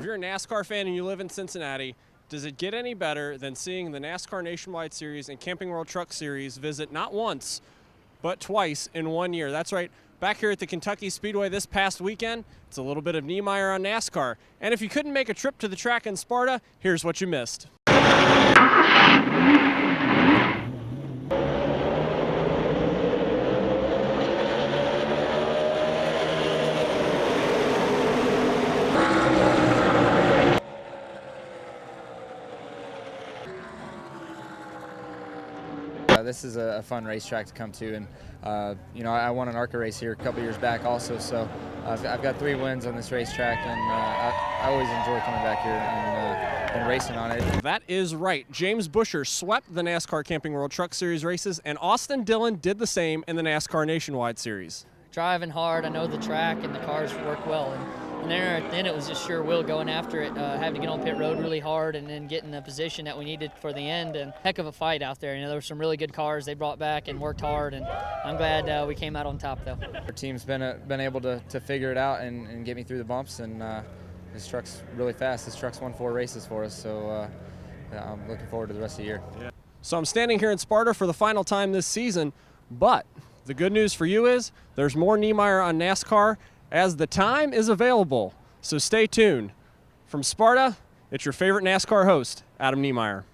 you're a NASCAR fan and you live in Cincinnati, does it get any better than seeing the NASCAR Nationwide Series and Camping World Truck Series visit not once, but twice in 1 year? That's right. Back here at the Kentucky Speedway this past weekend, it's a little bit of Niemeyer on NASCAR. And if you couldn't make a trip to the track in Sparta, here's what you missed. This is a fun racetrack to come to, and I won an ARCA race here a couple years back also, so I've got 3 wins on this racetrack, and I always enjoy coming back here and racing on it. That is right. James Buescher swept the NASCAR Camping World Truck Series races, and Austin Dillon did the same in the NASCAR Nationwide Series. Driving hard, I know the track and the cars work well, and then it was just sure will going after it, having to get on pit road really hard and then getting the position that we needed for the end, and heck of a fight out there. There were some really good cars they brought back and worked hard, and I'm glad we came out on top though. Our team's been able to figure it out and get me through the bumps, and this truck's really fast. This truck's won 4 races for us, so I'm looking forward to the rest of the year. Yeah. So I'm standing here in Sparta for the final time this season, but the good news for you is there's more Niemeyer on NASCAR as the time is available. So stay tuned. From Sparta, it's your favorite NASCAR host, Adam Niemeyer.